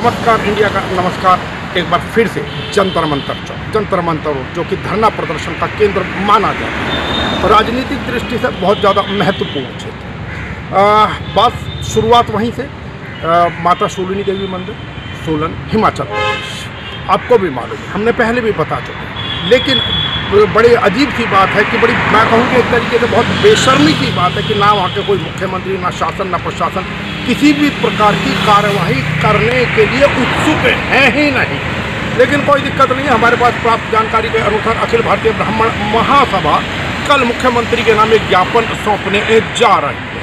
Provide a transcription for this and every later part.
नमस्कार इंडिया का नमस्कार। एक बार फिर से जंतर मंतर चौक, जंतर मंतर जो कि धरना प्रदर्शन का केंद्र माना जाता है, राजनीतिक दृष्टि से बहुत ज़्यादा महत्वपूर्ण क्षेत्र। बस शुरुआत वहीं से माता शूलिनी देवी मंदिर, सोलन, हिमाचल प्रदेश। आपको भी मालूम है, हमने पहले भी बता चुके हैं, लेकिन बड़ी अजीब सी बात है कि मैं कहूँ कि एक तरीके से बहुत बेशर्मी की बात है कि ना वहाँ के कोई मुख्यमंत्री, ना शासन, ना प्रशासन किसी भी प्रकार की कार्यवाही करने के लिए उत्सुक है ही नहीं। लेकिन कोई दिक्कत नहीं है, हमारे पास प्राप्त जानकारी के अनुसार अखिल भारतीय ब्राह्मण महासभा कल मुख्यमंत्री के नाम एक ज्ञापन सौंपने जा रही है।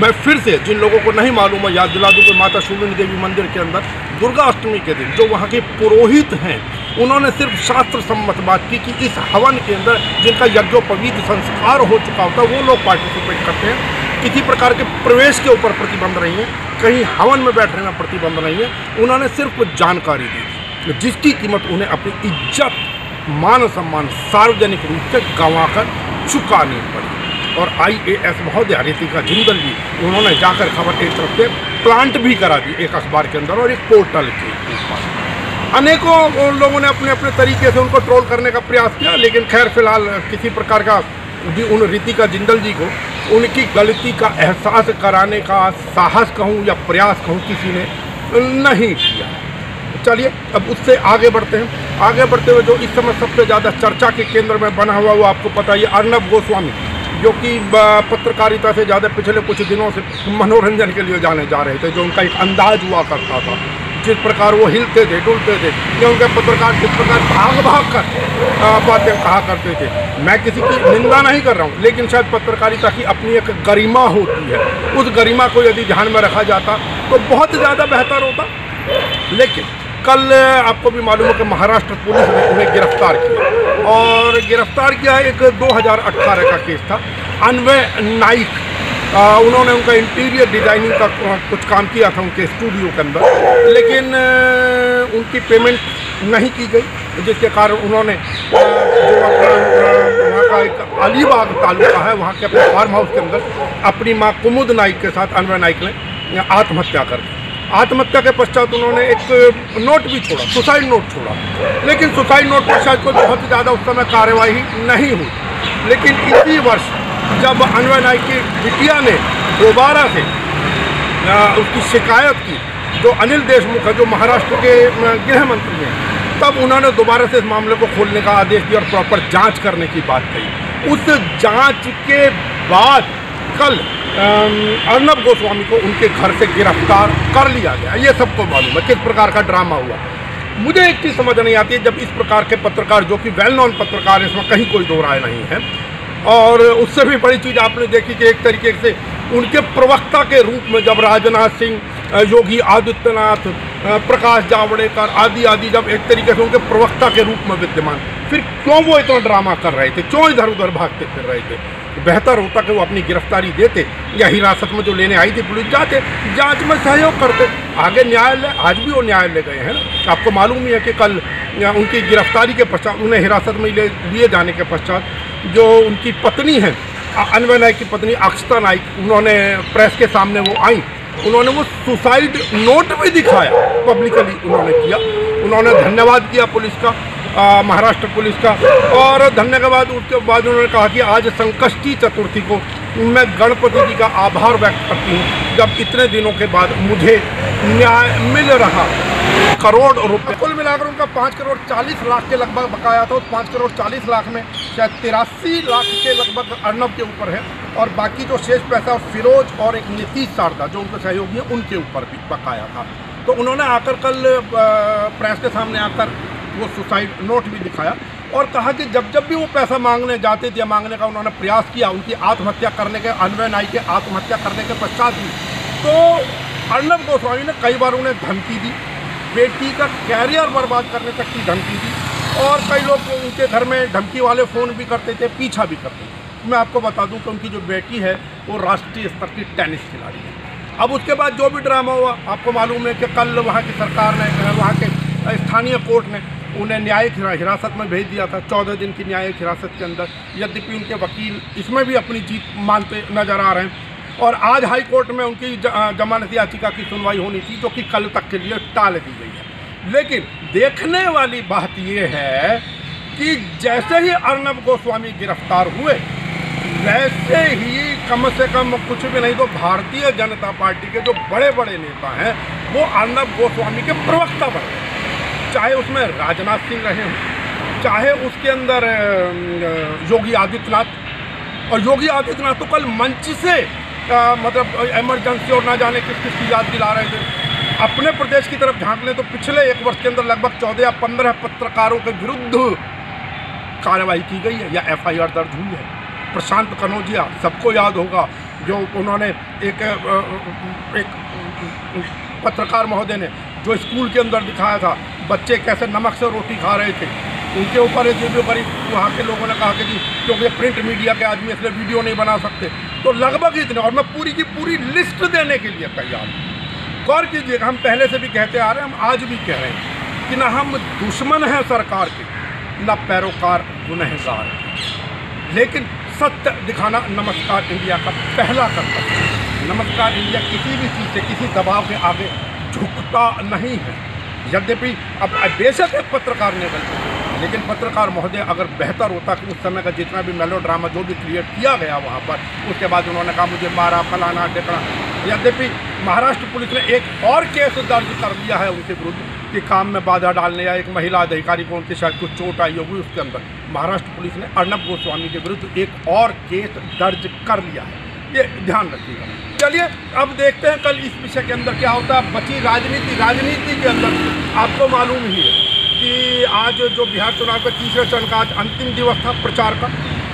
मैं फिर से जिन लोगों को नहीं मालूम है याद दिला दूँ कि माता शूलिनी देवी मंदिर के अंदर दुर्गा अष्टमी के दिन जो वहाँ के पुरोहित हैं, उन्होंने सिर्फ शास्त्र सम्मत बात की कि इस हवन के अंदर जिनका यज्ञोपवीत संस्कार हो चुका होता है वो लोग पार्टिसिपेट करते हैं। किसी प्रकार के प्रवेश के ऊपर प्रतिबंध नहीं है, कहीं हवन में बैठने में प्रतिबंध नहीं है। उन्होंने सिर्फ जानकारी दी जिसकी कीमत उन्हें अपनी इज्जत, मान सम्मान सार्वजनिक रूप से गंवाकर चुकानी पड़ी। और IAS महोदया रितिका जिंदल जी, उन्होंने जाकर खबर एक तरफ से प्लांट भी करा दी एक अखबार के अंदर और एक पोर्टल के ऊपर। अनेकों लोगों ने अपने अपने तरीके से उनको ट्रोल करने का प्रयास किया, लेकिन खैर फिलहाल किसी प्रकार का उन रितिका जिंदल जी को उनकी गलती का एहसास कराने का साहस कहूँ या प्रयास कहूँ किसी ने नहीं किया। चलिए अब उससे आगे बढ़ते हैं। आगे बढ़ते हुए जो इस समय सबसे ज़्यादा चर्चा के केंद्र में बना हुआ वो आपको पता है, अर्नब गोस्वामी, जो कि पत्रकारिता से ज़्यादा पिछले कुछ दिनों से मनोरंजन के लिए जाने जा रहे थे। जो उनका एक अंदाज हुआ करता था, जिस प्रकार वो हिलते थे, डुलते थे, या उनके पत्रकार जिस प्रकार भाग कर बातें कहा करते थे। मैं किसी की निंदा नहीं कर रहा हूँ, लेकिन शायद पत्रकारिता की अपनी एक गरिमा होती है, उस गरिमा को यदि ध्यान में रखा जाता तो बहुत ज़्यादा बेहतर होता। लेकिन कल आपको भी मालूम है कि महाराष्ट्र पुलिस ने उन्हें गिरफ्तार किया, और गिरफ्तार किया एक 2018 का केस था। अन्वय नाइक, उन्होंने उनका इंटीरियर डिजाइनिंग का कुछ काम किया था उनके स्टूडियो के अंदर, लेकिन उनकी पेमेंट नहीं की गई, जिसके कारण उन्होंने जो वहाँ का एक अलीबाग तालुका है, वहाँ के अपने फार्म हाउस के अंदर अपनी माँ कुमुद नाइक के साथ अन्वय नाइक ने आत्महत्या कर दी। आत्महत्या के पश्चात उन्होंने एक नोट भी छोड़ा, सुसाइड नोट छोड़ा, लेकिन सुसाइड नोट पर शायद कोई बहुत ज़्यादा उस समय कार्यवाही नहीं हुई। लेकिन इसी वर्ष जब अन्वय नाइक की बिटिया ने दोबारा से उसकी शिकायत की, जो अनिल देशमुख है, जो महाराष्ट्र के गृह मंत्री हैं, तब उन्होंने दोबारा से इस मामले को खोलने का आदेश दिया और प्रॉपर जांच करने की बात कही। उस जांच के बाद कल अर्नब गोस्वामी को उनके घर से गिरफ्तार कर लिया गया। ये सबको मालूम है किस प्रकार का ड्रामा हुआ। मुझे एक चीज़ समझ नहीं आती है, जब इस प्रकार के पत्रकार जो कि वेल नॉन पत्रकार हैं, इसमें कहीं कोई दो राय नहीं है, और उससे भी बड़ी चीज़ आपने देखी कि एक तरीके से उनके प्रवक्ता के रूप में जब राजनाथ सिंह, योगी आदित्यनाथ, प्रकाश जावड़ेकर आदि जब एक तरीके से उनके प्रवक्ता के रूप में विद्यमान, फिर क्यों वो इतना ड्रामा कर रहे थे, क्यों इधर उधर भागते फिर रहे थे? बेहतर होता कि वो अपनी गिरफ्तारी देते या हिरासत में जो लेने आई थी पुलिस, जाते, जांच में सहयोग करते, आगे न्यायालय। आज भी वो न्यायालय गए हैं ना, आपको मालूम ही है कि कल उनकी गिरफ्तारी के पश्चात, उन्हें हिरासत में लिए जाने के पश्चात, जो उनकी पत्नी है अन्वय नाइक की पत्नी अक्षता नाइक, उन्होंने प्रेस के सामने वो आई, उन्होंने वो सुसाइड नोट भी दिखाया, पब्लिकली उन्होंने किया। उन्होंने धन्यवाद किया पुलिस का, महाराष्ट्र पुलिस का, और धन्यवाद उसके बाद उन्होंने कहा कि आज संकष्टी चतुर्थी को मैं गणपति जी का आभार व्यक्त करती हूँ, जब इतने दिनों के बाद मुझे न्याय मिल रहा। करोड़ रुपए कुल मिलाकर उनका 5 करोड़ 40 लाख के लगभग बकाया था। 5 करोड़ 40 लाख में शायद 83 लाख के लगभग अर्नब के ऊपर है, और बाकी जो शेष पैसा फिरोज और एक नीतीश शारदा जो उनके सहयोगी हैं उनके ऊपर भी बकाया था। तो उन्होंने आकर कल प्रेस के सामने आकर वो सुसाइड नोट भी दिखाया और कहा कि जब भी वो पैसा मांगने जाते थे, मांगने का उन्होंने प्रयास किया उनकी आत्महत्या करने के, अन्वय नाइक के आत्महत्या करने के पश्चात भी, तो अर्नब गोस्वामी ने कई बार उन्हें धमकी दी, बेटी का कैरियर बर्बाद करने तक की धमकी दी, और कई लोग उनके घर में धमकी वाले फ़ोन भी करते थे, पीछा भी करते थे। मैं आपको बता दूं कि उनकी जो बेटी है वो राष्ट्रीय स्तर की टेनिस खिलाड़ी है। अब उसके बाद जो भी ड्रामा हुआ, आपको मालूम है कि कल वहाँ की सरकार ने, वहाँ के स्थानीय कोर्ट ने उन्हें न्यायिक हिरासत में भेज दिया था, 14 दिन की न्यायिक हिरासत के अंदर। यद्यपि उनके वकील इसमें भी अपनी जीत मानते नजर आ रहे हैं। और आज हाई कोर्ट में उनकी जमानत याचिका की सुनवाई होनी थी, जो कि कल तक के लिए टाल दी गई है। लेकिन देखने वाली बात यह है कि जैसे ही अर्नब गोस्वामी गिरफ्तार हुए, वैसे ही कम से कम कुछ भी नहीं तो भारतीय जनता पार्टी के जो बड़े बड़े नेता हैं वो अर्नब गोस्वामी के प्रवक्ता बन गए। चाहे उसमें राजनाथ सिंह रहे हों, चाहे उसके अंदर योगी आदित्यनाथ, और योगी आदित्यनाथ तो कल मंच से मतलब इमरजेंसी और ना जाने किस किस की याद दिला रहे थे। अपने प्रदेश की तरफ झांक लें तो पिछले एक वर्ष के अंदर लगभग 14 या 15 पत्रकारों के विरुद्ध कार्रवाई की गई है या FIR दर्ज हुई है। प्रशांत कनौजिया सबको याद होगा, जो उन्होंने एक पत्रकार महोदय ने जो स्कूल के अंदर दिखाया था बच्चे कैसे नमक से रोटी खा रहे थे, उनके ऊपर एक वीडियो करी। वहाँ के लोगों ने कहा कि जी क्योंकि प्रिंट मीडिया के आदमी इसलिए वीडियो नहीं बना सकते। तो लगभग इतने, और मैं पूरी की पूरी लिस्ट देने के लिए तैयार हूँ। गौर कीजिएगा, हम पहले से भी कहते आ रहे हैं, हम आज भी कह रहे हैं कि ना हम दुश्मन हैं सरकार के, ना पैरोकार गुनहगार, लेकिन सत्य दिखाना नमस्कार इंडिया का पहला कर्तव्य। नमस्कार इंडिया किसी भी चीज़ से, किसी दबाव के आगे झुकता नहीं है। यद्यपि अब बेशक एक पत्रकार ने गलती, लेकिन पत्रकार महोदय अगर बेहतर होता कि उस समय का जितना भी मेलोड्रामा जो भी क्रिएट किया गया वहाँ पर, उसके बाद उन्होंने कहा मुझे मारा फलाना ढेकना। यद्यपि महाराष्ट्र पुलिस ने एक और केस दर्ज कर दिया है उनके विरुद्ध कि काम में बाधा डालने या एक महिला अधिकारी को उनकी शायद कुछ चोट आई होगी, उसके अंदर महाराष्ट्र पुलिस ने अर्नब गोस्वामी के विरुद्ध एक और केस दर्ज कर लिया है। ये ध्यान रखिएगा। चलिए अब देखते हैं कल इस विषय के अंदर क्या होता है। बची राजनीति के अंदर आपको मालूम ही है कि आज जो बिहार चुनाव के तीसरे चरण का आज अंतिम दिवस था प्रचार का,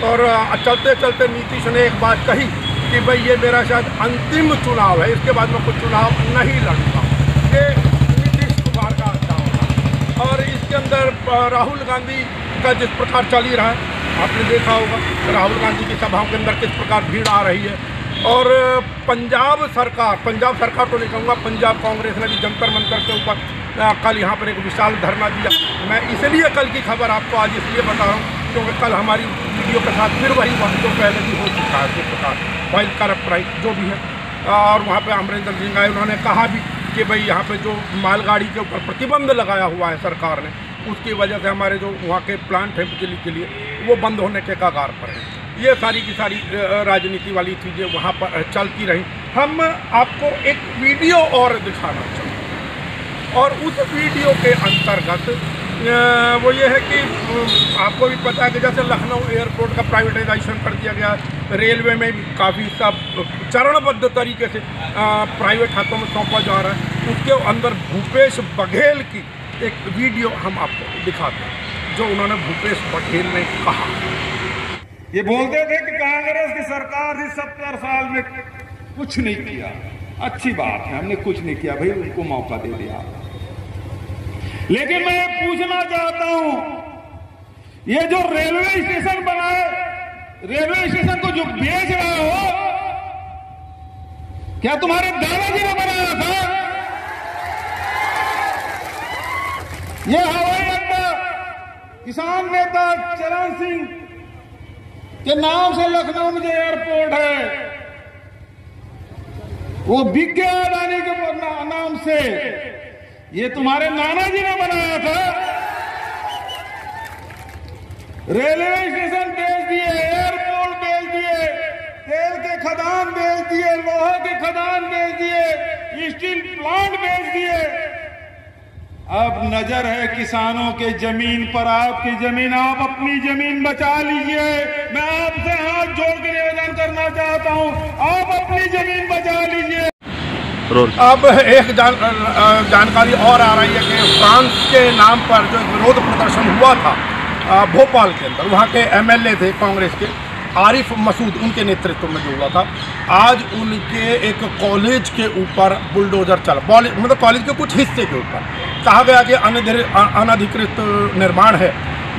और चलते चलते नीतीश ने एक बात कही कि भाई ये मेरा शायद अंतिम चुनाव है, इसके बाद मैं कुछ चुनाव नहीं लड़ूंगा। ये नीतीश कुमार का अच्छा होगा। और इसके अंदर राहुल गांधी का जिस प्रकार चल ही रहा है, आपने देखा होगा राहुल गांधी की सभाओं के अंदर किस प्रकार भीड़ आ रही है। और पंजाब सरकार तो नहीं कहूँगा, पंजाब कांग्रेस ने भी जंतर मंतर के ऊपर कल यहाँ पर एक विशाल धरना दिया। मैं इसलिए कल की खबर आपको आज इसलिए बता रहा हूँ क्योंकि कल हमारी वीडियो के साथ फिर वही बात जो पहले भी हो चुका है, जिस प्रकार फाइल करप्ट राइट जो भी है। और वहाँ पे अमरिंदर सिंह आए, उन्होंने कहा भी कि भाई यहाँ पे जो मालगाड़ी के ऊपर प्रतिबंध लगाया हुआ है सरकार ने, उसकी वजह से हमारे जो वहाँ के प्लांट हैं बिजली के लिए वो बंद होने के कगार पर हैं। ये सारी की सारी राजनीति वाली चीज़ें वहाँ पर चलती रहीं। हम आपको एक वीडियो और दिखाना चाहते हैं, और उस वीडियो के अंतर्गत वो ये है कि आपको भी पता है कि जैसे लखनऊ एयरपोर्ट का प्राइवेटाइजेशन कर दिया गया, रेलवे में भी काफ़ी सब चरणबद्ध तरीके से प्राइवेट हाथों में सौंपा जा रहा है। उसके अंदर भूपेश बघेल की एक वीडियो हम आपको दिखाते हैं, जो उन्होंने भूपेश बघेल ने कहा। ये बोलते थे कि कांग्रेस की सरकार थी 70 साल में कुछ नहीं किया। अच्छी बात है, हमने कुछ नहीं किया भाई, उनको मौका दे दिया। लेकिन मैं पूछना चाहता हूं, ये जो रेलवे स्टेशन बनाए, रेलवे स्टेशन को जो बेच रहे हो, क्या तुम्हारे दादाजी ने बनाया था? ये हवाई अड्डा किसान नेता चरण सिंह के नाम से लखनऊ में जो एयरपोर्ट है वो बिक गया अडानी के नाम से। ये तुम्हारे नाना जी ने बनाया था। रेलवे स्टेशन बेच दिए, एयरपोर्ट बेच दिए, तेल के खदान बेच दिए, लोहे के खदान बेच दिए, स्टील प्लांट बेच दिए। अब नजर है किसानों के जमीन पर, आपकी जमीन, आप अपनी जमीन बचा लीजिए। मैं आपसे हाथ जोड़ के निवेदन करना चाहता हूं, आप अपनी जमीन बचा लीजिए। अब एक जानकारी और आ रही है कि फ्रांस के नाम पर जो विरोध प्रदर्शन हुआ था भोपाल के अंदर, वहाँ के MLA थे कांग्रेस के आरिफ मसूद, उनके नेतृत्व में जो हुआ था, आज उनके एक कॉलेज के ऊपर बुलडोजर चला, मतलब कॉलेज के कुछ हिस्से के ऊपर। कहा गया कि अनधिकृत निर्माण है,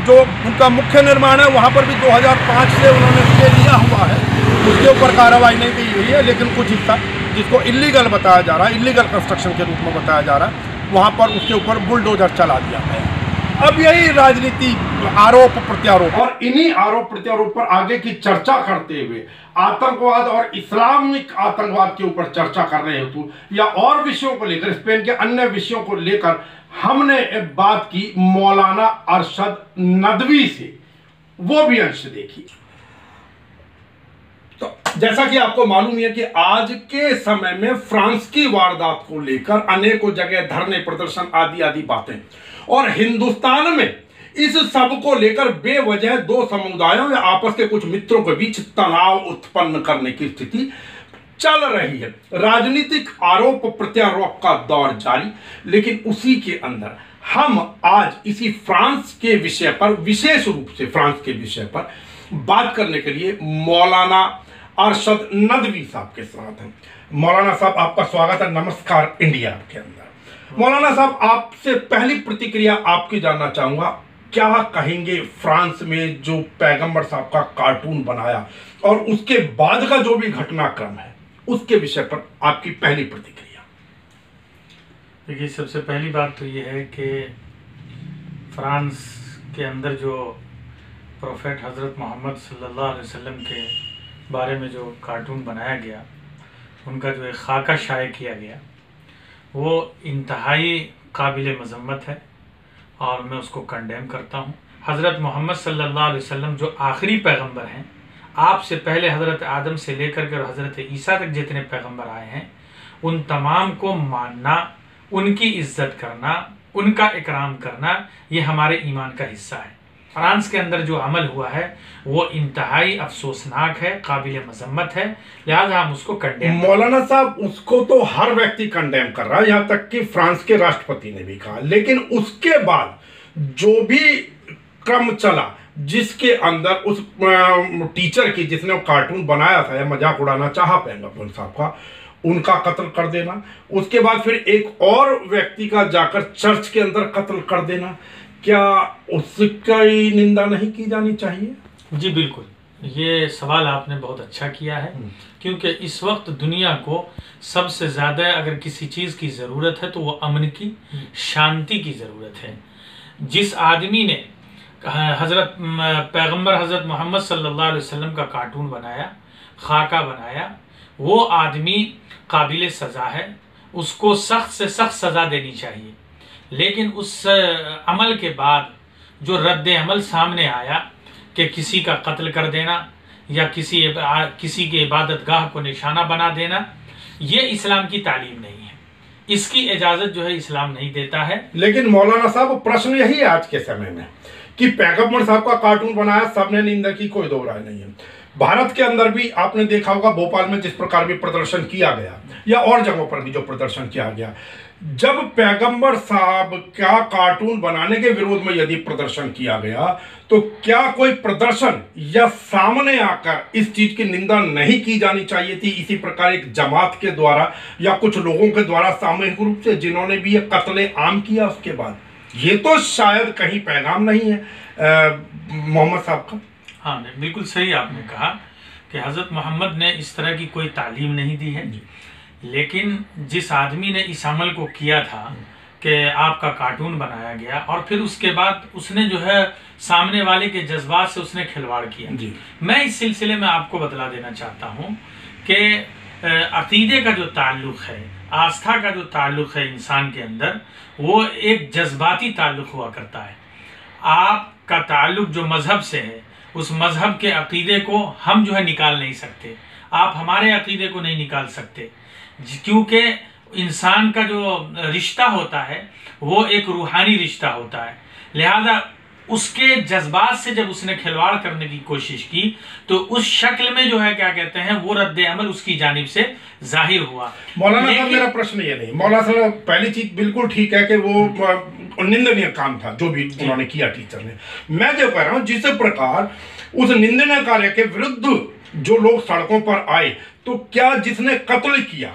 जो उनका मुख्य निर्माण है वहाँ पर भी 2005 से उन्होंने स्टे लिया हुआ है, उसके ऊपर कार्रवाई नहीं की हुई है। लेकिन कुछ हिस्सा जिसको इलीगल बताया जा रहा है, इलीगल कंस्ट्रक्शन के रूप में बताया जा रहा है, वहाँ पर उसके ऊपर बुलडोजर चला दिया है। अब यही राजनीति आरोप प्रत्यारोप, और इन्हीं आरोप प्रत्यारोप पर आगे की चर्चा करते हुए आतंकवाद और इस्लामिक आतंकवाद के ऊपर चर्चा कर रहे हेतु या और विषयों को लेकर, स्पेन के अन्य विषयों को लेकर हमने बात की मौलाना अरशद नदवी से। वो भी अंश देखिए। तो जैसा कि आपको मालूम है कि आज के समय में फ्रांस की वारदात को लेकर अनेकों जगह धरने, प्रदर्शन आदि आदि बातें, और हिंदुस्तान में इस सब को लेकर बेवजह दो समुदायों या आपस के कुछ मित्रों के बीच तनाव उत्पन्न करने की स्थिति चल रही है। राजनीतिक आरोप प्रत्यारोप का दौर जारी, लेकिन उसी के अंदर हम आज इसी फ्रांस के विषय पर, विशेष रूप से फ्रांस के विषय पर बात करने के लिए मौलाना अरशद नदवी साहब के साथ हैं। मौलाना साहब, आपका स्वागत है नमस्कार इंडिया के अंदर। मौलाना साहब, आपसे पहली प्रतिक्रिया आपकी जानना चाहूंगा, क्या कहेंगे फ्रांस में जो पैगंबर साहब का कार्टून बनाया और उसके बाद का जो भी घटनाक्रम है, उसके विषय पर आपकी पहली प्रतिक्रिया? देखिए, सबसे पहली बात तो ये है कि फ्रांस के अंदर जो प्रोफेट हज़रत मोहम्मद सल्लल्लाहु अलैहि वसल्लम के बारे में जो कार्टून बनाया गया, उनका जो एक खाका शाये किया गया, वो इंतहाई काबिल मज़म्मत है और मैं उसको कंडेम करता हूँ। हज़रत मोहम्मद सल्लल्लाहु अलैहि वसल्लम जो आखिरी पैगंबर हैं, आपसे पहले हज़रत आदम से लेकर के हज़रत ईसा तक जितने पैगंबर आए हैं, उन तमाम को मानना, उनकी इज्जत करना, उनका इकराम करना, ये हमारे ईमान का हिस्सा है। फ्रांस के अंदर जो अमल हुआ है वो इंतहाई अफसोसनाक है, काबिल मजम्मत है, लिहाजा हम उसको कंडेम। मौलाना साहब, उसको तो हर व्यक्ति कंडेम कर रहा है, यहाँ तक कि फ्रांस के राष्ट्रपति ने भी कहा, लेकिन उसके बाद जो भी क्रम चला, जिसके अंदर उस टीचर की जिसने वो कार्टून बनाया था या मजाक उड़ाना चाहा पैगंबर साहब का, उनका कत्ल कर देना, उसके बाद फिर एक और व्यक्ति का जाकर चर्च के अंदर कत्ल कर देना, क्या उसकी निंदा नहीं की जानी चाहिए? जी बिल्कुल, ये सवाल आपने बहुत अच्छा किया है, क्योंकि इस वक्त दुनिया को सबसे ज़्यादा अगर किसी चीज़ की ज़रूरत है तो वो अमन की, शांति की ज़रूरत है। जिस आदमी ने पैगंबर हज़रत मोहम्मद सल्लल्लाहु अलैहि वसल्लम का कार्टून बनाया, खाका बनाया, वो आदमी काबिल सज़ा है, उसको सख्त से सख्त सज़ा देनी चाहिए। लेकिन उस अमल के बाद जो रद्द अमल सामने आया कि किसी का कत्ल कर देना या किसी के इबादत गाह को निशाना बना देना, ये इस्लाम की तालीम नहीं है, इसकी इजाज़त जो है इस्लाम नहीं देता है। लेकिन मौलाना साहब, प्रश्न यही है आज के समय में कि पैगंबर साहब का कार्टून बनाया, सबने निंदा की, कोई दो राय नहीं है। भारत के अंदर भी आपने देखा होगा, भोपाल में जिस प्रकार भी प्रदर्शन किया गया या और जगहों पर भी जो प्रदर्शन किया गया, जब पैगंबर साहब का कार्टून बनाने के विरोध में यदि प्रदर्शन किया गया, तो क्या कोई प्रदर्शन या सामने आकर इस चीज की निंदा नहीं की जानी चाहिए थी, इसी प्रकार एक जमात के द्वारा या कुछ लोगों के द्वारा सामूहिक रूप से, जिन्होंने भी ये कत्ले आम किया उसके बाद? ये तो शायद कहीं पैगाम नहीं है मोहम्मद साहब का। हाँ, बिल्कुल सही आपने कहा कि हज़रत मोहम्मद ने इस तरह की कोई तालीम नहीं दी है, लेकिन जिस आदमी ने इस अमल को किया था कि आपका कार्टून बनाया गया और फिर उसके बाद उसने जो है सामने वाले के जज्बात से उसने खिलवाड़ किया, मैं इस सिलसिले में आपको बतला देना चाहता हूँ कि अकीदे का जो ताल्लुक़ है, आस्था का जो ताल्लुक़ है इंसान के अंदर, वो एक जज्बाती ताल्लुक़ हुआ करता है। आपका ताल्लुक़ जो मज़हब से है, उस मज़हब के अकीदे को हम जो है निकाल नहीं सकते, आप हमारे अकीदे को नहीं निकाल सकते, क्योंकि इंसान का जो रिश्ता होता है वो एक रूहानी रिश्ता होता है। लिहाजा उसके जज्बात से जब उसने खिलवाड़ करने की कोशिश की तो उस शक्ल में जो है क्या कहते हैं वो रद्द अमल उसकी जानिब से जाहिर हुआ। मौलाना साहब, मेरा प्रश्न ये नहीं, मौलाना साहब पहली चीज बिल्कुल ठीक है कि वो निंदनीय काम था जो भी उन्होंने किया टीचर ने। मैं जो कह रहा हूँ, जिस प्रकार उस निंदनीय कार्य के विरुद्ध जो लोग सड़कों पर आए, तो क्या जिसने कत्ल किया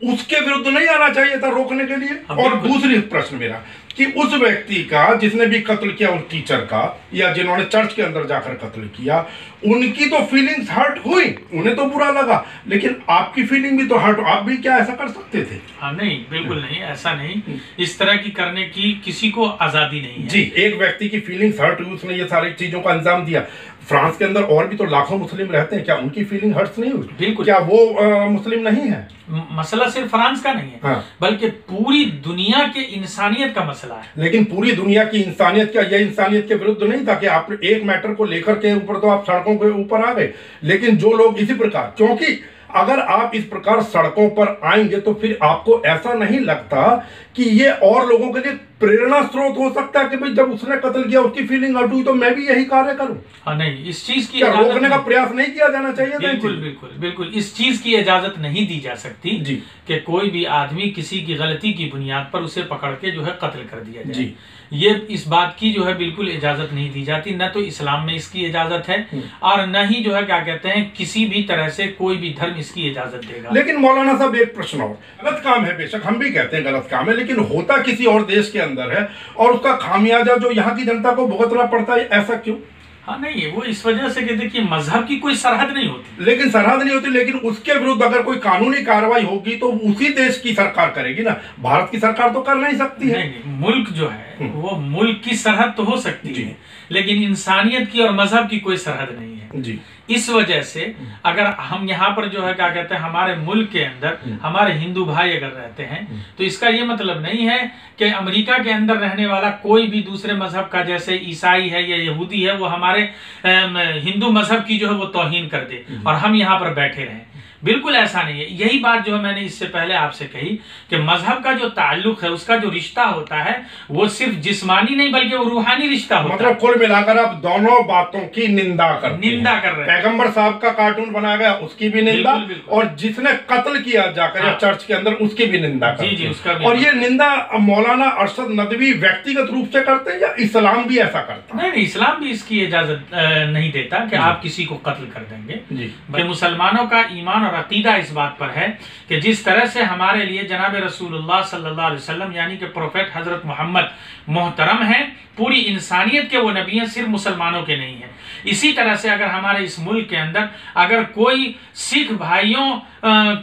उसके विरुद्ध नहीं आना चाहिए था रोकने के लिए? और दूसरी प्रश्न मेरा, कि उस व्यक्ति का जिसने भी कत्ल किया उस टीचर का या जिन्होंने चर्च के अंदर जाकर कत्ल किया, उनकी तो फीलिंग्स हर्ट हुई, उन्हें तो बुरा लगा, लेकिन आपकी फीलिंग भी तो हर्ट, आप भी क्या ऐसा कर सकते थे? हाँ नहीं, बिल्कुल नहीं, ऐसा नहीं, इस तरह की करने की किसी को आजादी नहीं है। जी, एक व्यक्ति की फीलिंग्स हर्ट हुई, उसने ये सारी चीजों का अंजाम दिया। फ्रांस के अंदर और भी तो लाखों मुस्लिम रहते हैं, क्या उनकी फीलिंग हर्ट्स नहीं हुई? बिल्कुल। क्या वो मुस्लिम नहीं है? मसला सिर्फ फ्रांस का नहीं है, हाँ। बल्कि पूरी दुनिया के इंसानियत का मसला है। लेकिन पूरी दुनिया की इंसानियत, क्या यह इंसानियत के विरुद्ध नहीं था कि आप एक मैटर को लेकर के ऊपर तो आप सड़कों के ऊपर आ गए? लेकिन जो लोग इसी प्रकार, क्योंकि अगर आप इस प्रकार सड़कों पर आएंगे तो फिर आपको ऐसा नहीं लगता कि ये और लोगों के लिए प्रेरणा स्रोत हो सकता है कि भाई जब उसने कत्ल किया उसकी फीलिंग हट हुई तो मैं भी यही कार्य करूं? हाँ नहीं, इस चीज की रोकने का प्रयास नहीं किया जाना चाहिए? बिल्कुल बिल्कुल बिल्कुल, इस चीज की इजाजत नहीं दी जा सकती जी कि कोई भी आदमी किसी की गलती की बुनियाद पर उसे पकड़ के जो है कत्ल कर दिया जाए। जी, ये इस बात की जो है बिल्कुल इजाजत नहीं दी जाती, न तो इस्लाम में इसकी इजाजत है और न ही जो है क्या कहते हैं किसी भी तरह से कोई भी धर्म इसकी इजाजत देगा। लेकिन मौलाना साहब एक प्रश्न और, गलत काम है, बेशक हम भी कहते हैं गलत काम है, लेकिन होता किसी और देश के अंदर है और उसका खामियाजा जो यहाँ की जनता को भुगतना पड़ता है, ऐसा क्यों? हाँ नहीं, वो इस वजह से कि देखिए मजहब की कोई सरहद नहीं होती। लेकिन सरहद नहीं होती, लेकिन उसके विरुद्ध अगर कोई कानूनी कार्रवाई होगी तो उसी देश की सरकार करेगी ना, भारत की सरकार तो कर नहीं सकती है। नहीं, मुल्क जो है वो मुल्क की सरहद तो हो सकती है, लेकिन इंसानियत की और मजहब की कोई सरहद नहीं है। जी, इस वजह से अगर हम यहाँ पर जो है क्या कहते हैं हमारे मुल्क के अंदर हमारे हिंदू भाई अगर रहते हैं तो इसका ये मतलब नहीं है कि अमेरिका के अंदर रहने वाला कोई भी दूसरे मजहब का, जैसे ईसाई है या यहूदी है, वो हमारे हिंदू मजहब की जो है वो तौहीन कर दे और हम यहाँ पर बैठे रहें। बिल्कुल ऐसा नहीं है। यही बात जो है मैंने इससे पहले आपसे कही कि मजहब का जो ताल्लुक है, उसका जो रिश्ता होता है वो सिर्फ जिस्मानी नहीं बल्कि वो रूहानी रिश्ता होता है। मतलब कुल मिलाकर आप दोनों बातों की निंदा कर रहे हैं। पैगंबर साहब का कार्टून बनाया गया उसकी भी निंदा, और जिसने कत्ल किया जाकर चर्च के अंदर उसकी भी निंदा करते हैं। उसका भी। और ये निंदा मौलाना अरशद नदवी व्यक्तिगत रूप से करते हैं या इस्लाम भी ऐसा करता है? नहीं, इस्लाम भी इसकी इजाजत नहीं देता कि आप किसी को कत्ल कर देंगे। मुसलमानों का ईमान और अकीदा इस बात पर है कि जिस तरह से हमारे लिए जनाब रसूलुल्लाह सल्लल्लाहु अलैहि वसल्लम यानी कि प्रोफेट हजरत मोहम्मद मोहतरम है, पूरी इंसानियत के वो नबी हैं, सिर्फ मुसलमानों के नहीं है। इसी तरह से अगर हमारे इस मुल्क के अंदर अगर कोई सिख भाइयों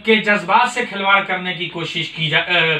के जज्बात से खिलवाड़ करने की कोशिश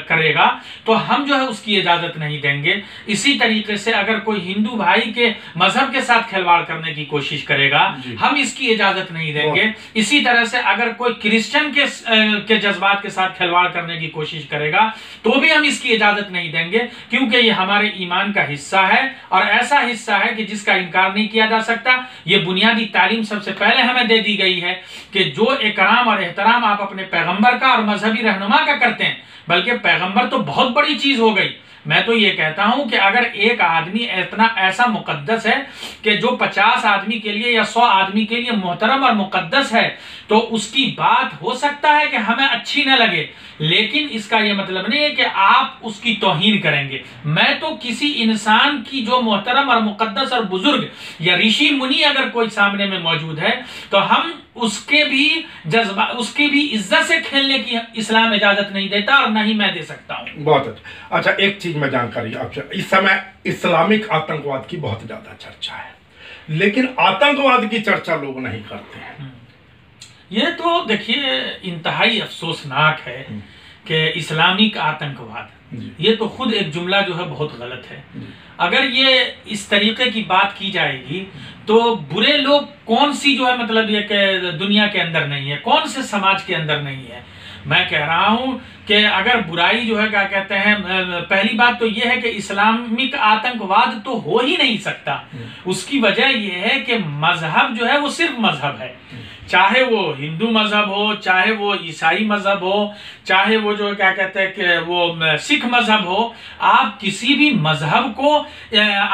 करेगा तो हम जो है उसकी इजाजत नहीं देंगे। इसी तरीके से अगर कोई हिंदू भाई के मजहब के साथ खिलवाड़ करने की कोशिश करेगा हम इसकी इजाजत नहीं देंगे। इसी तरह से अगर कोई क्रिश्चियन के जज्बात के साथ खिलवाड़ करने की कोशिश करेगा तो भी हम इसकी इजाजत नहीं देंगे, क्योंकि ये हमारे ईमान का हिस्सा है और ऐसा हिस्सा है कि जिसका इनकार नहीं किया जा सकता। ये बुनियादी तालीम सबसे पहले हमें दे दी गई है कि जो इकराम और एहतराम आप अपने पैगंबर का और मजहबी रहनुमा का करते हैं, बल्कि पैगंबर तो बहुत बड़ी चीज हो गई। मैं तो ये कहता हूं कि अगर एक आदमी इतना ऐसा मुकद्दस है कि जो 50 आदमी के लिए या 100 आदमी के लिए मोहतरम और मुकद्दस है तो उसकी बात हो सकता है कि हमें अच्छी न लगे, लेकिन इसका यह मतलब नहीं है कि आप उसकी तौहीन करेंगे। मैं तो किसी इंसान की जो मोहतरम और मुकद्दस और बुजुर्ग या ऋषि मुनि अगर कोई सामने में मौजूद है तो हम उसके भी जज्बा, उसकी भी इज्जत से खेलने की इस्लाम इजाजत नहीं देता और न ही मैं दे सकता हूं। बहुत अच्छा। अच्छा, एक चीज मैं जानकारी आपसे, इस समय इस्लामिक आतंकवाद की बहुत ज्यादा चर्चा है, लेकिन आतंकवाद की चर्चा लोग नहीं करते हैं। ये तो देखिए इंतहाई अफसोसनाक है कि इस्लामिक आतंकवाद, ये तो खुद एक जुमला जो है बहुत गलत है। अगर ये इस तरीके की बात की जाएगी तो बुरे लोग कौन सी जो है मतलब ये कि दुनिया के अंदर नहीं है, कौन से समाज के अंदर नहीं है। मैं कह रहा हूं कि अगर बुराई जो है क्या कहते हैं, पहली बात तो यह है कि इस्लामिक आतंकवाद तो हो ही नहीं सकता। उसकी वजह यह है कि मजहब जो है वो सिर्फ मजहब है, चाहे वो हिंदू मजहब हो, चाहे वो ईसाई मजहब हो, चाहे वो जो क्या कहते हैं कि वो सिख मजहब हो। आप किसी भी मजहब को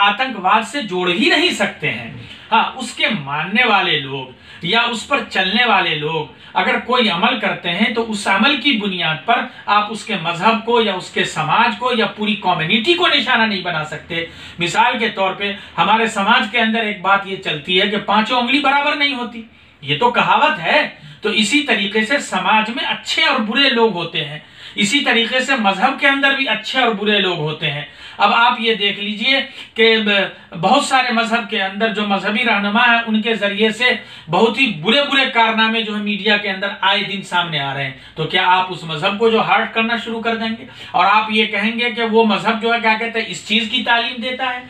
आतंकवाद से जोड़ ही नहीं सकते हैं। हाँ, उसके मानने वाले लोग या उस पर चलने वाले लोग अगर कोई अमल करते हैं तो उस अमल की बुनियाद पर आप उसके मजहब को या उसके समाज को या पूरी कम्युनिटी को निशाना नहीं बना सकते। मिसाल के तौर पे हमारे समाज के अंदर एक बात ये चलती है कि पांचों उंगली बराबर नहीं होती, ये तो कहावत है। तो इसी तरीके से समाज में अच्छे और बुरे लोग होते हैं, इसी तरीके से मजहब के अंदर भी अच्छे और बुरे लोग होते हैं। अब आप ये देख लीजिए कि बहुत सारे मजहब के अंदर जो मजहबी रहनुमा है उनके जरिए से बहुत ही बुरे बुरे कारनामे जो है मीडिया के अंदर आए दिन सामने आ रहे हैं। तो क्या आप उस मजहब को जो हर्ट करना शुरू कर देंगे और आप ये कहेंगे कि वो मजहब जो है क्या कहते हैं इस चीज की तालीम देता है?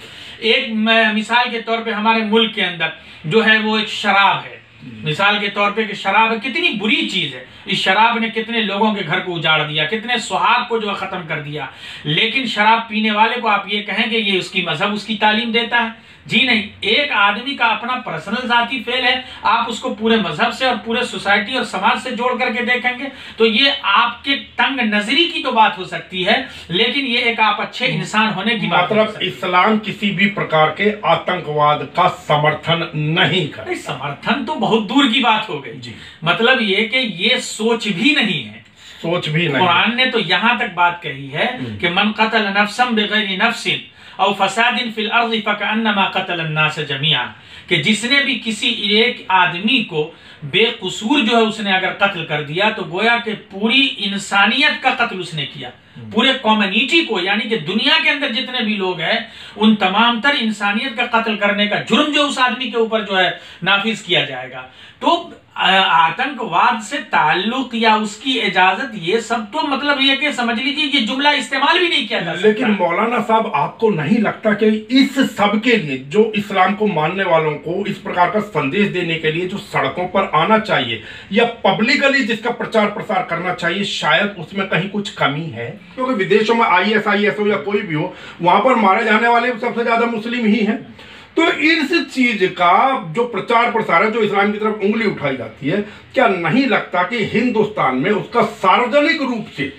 एक मिसाल के तौर पे हमारे मुल्क के अंदर जो है वो एक शराब है, मिसाल के तौर पे कि शराब कितनी बुरी चीज है। इस शराब ने कितने लोगों के घर को उजाड़ दिया, कितने सुहाग को जो है खत्म कर दिया। लेकिन शराब पीने वाले को आप ये कहेंगे ये उसकी मजहब उसकी तालीम देता है? जी नहीं, एक आदमी का अपना पर्सनल जाती फेल है, आप उसको पूरे मजहब से और पूरे सोसाइटी और समाज से जोड़ करके देखेंगे तो ये आपके तंग नजरी की तो बात हो सकती है, लेकिन ये एक आप अच्छे इंसान होने की बात मतलब इस्लाम किसी भी प्रकार के आतंकवाद का समर्थन नहीं करता। समर्थन तो बहुत दूर की बात हो गई जी। मतलब ये कि ये सोच भी नहीं है, सोच भी नहीं। कुरान ने तो यहां तक बात कही है कि मन कतल नफ्सन बिगैरि नफ्सिन और फसादिन फिल अर्ज़ फकअन्नमा कतल अन्नास जमीआ, कि जिसने भी किसी एक आदमी को बेकसूर जो है उसने अगर कत्ल कर दिया तो गोया कि पूरी इंसानियत का कत्ल उसने किया, पूरे कम्युनिटी को, यानी कि दुनिया के अंदर जितने भी लोग हैं उन तमाम तर इंसानियत का कत्ल करने का जुर्म जो उस आदमी के ऊपर जो है नाफिज किया जाएगा। तो आतंकवाद से ताल्लुक या उसकी इजाजत ये सब तो मतलब ये कि समझ लीजिए ये जुमला इस्तेमाल भी नहीं किया जा सकता। लेकिन मौलाना साहब आपको नहीं लगता कि इस सब के लिए जो इस्लाम को मानने वालों को इस प्रकार का संदेश देने के लिए जो सड़कों पर आना चाहिए या पब्लिकली जिसका प्रचार प्रसार करना चाहिए, शायद उसमें कहीं कुछ कमी है? क्योंकि विदेशों में ISIS हो या कोई भी हो, वहां पर मारे जाने वाले सबसे ज्यादा मुस्लिम ही हैं। तो इस चीज का जो प्रचार प्रसार है, जो इस्लाम की तरफ उंगली उठाई जाती है, क्या नहीं लगता कि हिंदुस्तान में उसका सार्वजनिक रूप से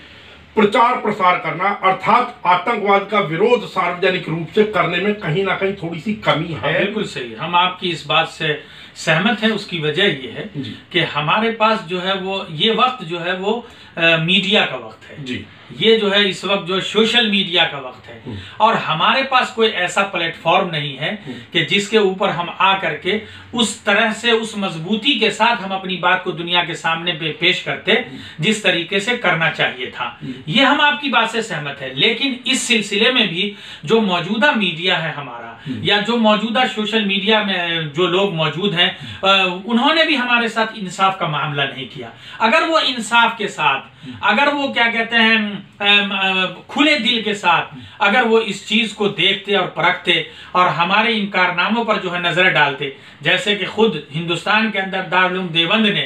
प्रचार प्रसार करना अर्थात आतंकवाद का विरोध सार्वजनिक रूप से करने में कहीं ना कहीं थोड़ी सी कमी है? बिल्कुल सही, हम आपकी इस बात से सहमत है। उसकी वजह ये है कि हमारे पास जो है वो ये वक्त जो है वो मीडिया का वक्त है जी। ये जो है इस वक्त जो सोशल मीडिया का वक्त है और हमारे पास कोई ऐसा प्लेटफॉर्म नहीं है कि जिसके ऊपर हम आ करके उस तरह से उस मजबूती के साथ हम अपनी बात को दुनिया के सामने पेश करते जिस तरीके से करना चाहिए था। ये हम आपकी बात से सहमत है। लेकिन इस सिलसिले में भी जो मौजूदा मीडिया है हमारा या जो मौजूदा सोशल मीडिया में जो लोग मौजूद हैं उन्होंने भी हमारे साथ इंसाफ का मामला नहीं किया। अगर वो इंसाफ के साथ, अगर वो क्या कहते हैं खुले दिल के साथ अगर वो इस चीज को देखते और परखते और हमारे इन कारनामों पर जो है नजर डालते, जैसे कि खुद हिंदुस्तान के अंदर दारुल उलूम देवबंद ने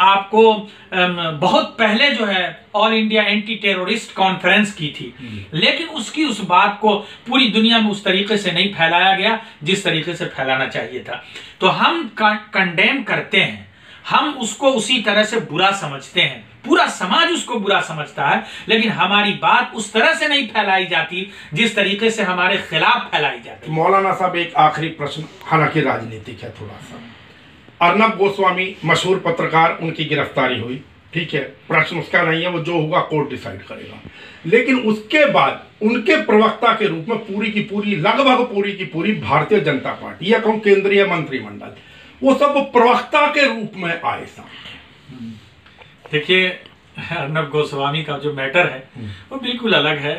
आपको बहुत पहले जो है all India anti terrorist conference की थी, लेकिन उसकी उस बात को पूरी दुनिया में उस तरीके से नहीं फैलाया गया जिस तरीके से फैलाना चाहिए था। तो हम कंडेम करते हैं, हम उसको उसी तरह से बुरा समझते हैं, पूरा समाज उसको बुरा समझता है, लेकिन हमारी बात उस तरह से नहीं फैलाई जाती जिस तरीके से हमारे खिलाफ फैलाई जाती। मौलाना साहब एक आखिरी प्रश्न, हालांकि राजनीतिक है थोड़ा सा। अर्नब गोस्वामी मशहूर पत्रकार, उनकी गिरफ्तारी हुई, ठीक है, प्रश्न उसका नहीं है, वो जो होगा कोर्ट डिसाइड करेगा। लेकिन उसके बाद उनके प्रवक्ता के रूप में पूरी की पूरी, लगभग पूरी की पूरी भारतीय जनता पार्टी या कहूं केंद्रीय मंत्रिमंडल, वो सब प्रवक्ता के रूप में आए सामने। देखिए, अर्नब गोस्वामी का जो मैटर है वो बिल्कुल अलग है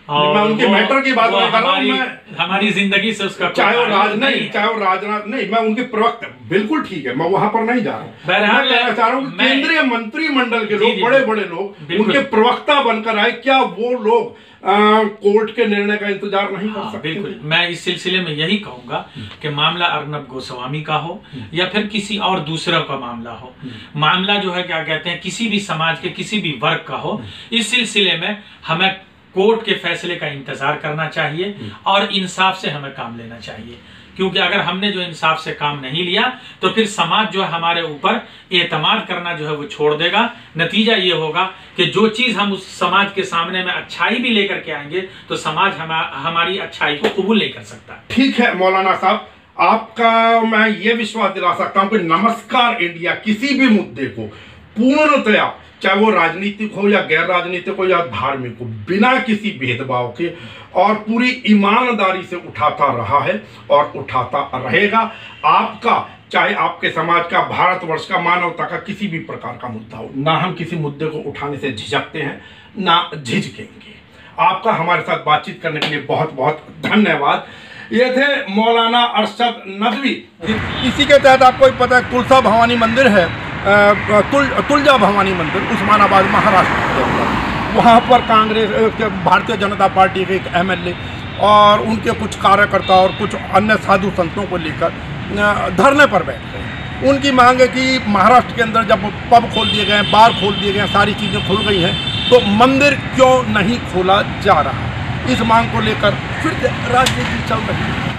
और मैं उनके मैटर की बात नहीं कर रहा हूं, मैं हमारी जिंदगी से उसका चाहे वो राजनाथ नहीं, मैं उनके प्रवक्ता, बिल्कुल ठीक है, मैं वहां पर नहीं जा रहा हूं। मैं कहना चाह रहा हूं केंद्रीय मंत्रिमंडल के लोग, बड़े बड़े लोग उनके प्रवक्ता बनकर आए, क्या वो लोग कोर्ट के निर्णय का इंतजार नहीं कर सकते? बिल्कुल, मैं इस सिलसिले में यही कहूंगा कि मामला अर्नब गोस्वामी का हो या फिर किसी और दूसरे का मामला हो, मामला जो है क्या कहते हैं किसी भी समाज के किसी भी वर्ग का हो, इस सिलसिले में हमें कोर्ट के फैसले का इंतजार करना चाहिए और इंसाफ से हमें काम लेना चाहिए। क्योंकि अगर हमने जो इंसाफ से काम नहीं लिया तो फिर समाज जो है हमारे ऊपर एतमाद करना जो है वो छोड़ देगा। नतीजा ये होगा कि जो चीज हम उस समाज के सामने में अच्छाई भी लेकर के आएंगे तो समाज हमारी अच्छाई को कबूल नहीं कर सकता। ठीक है मौलाना साहब, आपका मैं ये विश्वास दिला सकता हूं कि नमस्कार इंडिया किसी भी मुद्दे को पूर्णतया, चाहे वो राजनीतिक हो या गैर राजनीतिक हो या धार्मिक हो, बिना किसी भेदभाव के और पूरी ईमानदारी से उठाता रहा है और उठाता रहेगा। आपका चाहे आपके समाज का, भारतवर्ष का, मानवता का किसी भी प्रकार का मुद्दा हो, ना हम किसी मुद्दे को उठाने से झिझकते हैं, ना झिझकेंगे। आपका हमारे साथ बातचीत करने के लिए बहुत बहुत धन्यवाद। ये थे मौलाना अरशद नदवी। इसी के तहत आपको पता है तुलसा भवानी मंदिर है, तुलजा भवानी मंदिर, उस्मानाबाद महाराष्ट्र के अंदर। वहाँ पर कांग्रेस, भारतीय जनता पार्टी के एक MLA और उनके कुछ कार्यकर्ता और कुछ अन्य साधु संतों को लेकर धरने पर बैठ गए। उनकी मांग है कि महाराष्ट्र के अंदर जब पब खोल दिए गए हैं, बार खोल दिए गए हैं, सारी चीज़ें खुल गई हैं, तो मंदिर क्यों नहीं खोला जा रहा। इस मांग को लेकर फिर राजनीति चल रही है।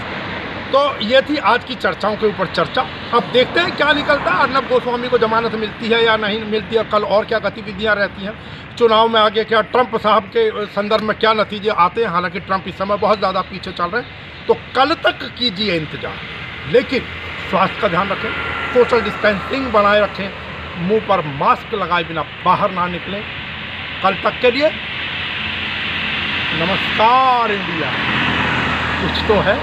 तो ये थी आज की चर्चाओं के ऊपर चर्चा। अब देखते हैं क्या निकलता है। अर्नब गोस्वामी को जमानत मिलती है या नहीं मिलती है, कल और क्या गतिविधियां रहती हैं, चुनाव में आगे क्या, ट्रंप साहब के संदर्भ में क्या नतीजे आते हैं। हालांकि ट्रंप इस समय बहुत ज़्यादा पीछे चल रहे हैं, तो कल तक कीजिए इंतजार। लेकिन स्वास्थ्य का ध्यान रखें, सोशल डिस्टेंसिंग बनाए रखें, मुंह पर मास्क लगाए बिना बाहर ना निकलें। कल तक के लिए नमस्कार इंडिया। कुछ तो है।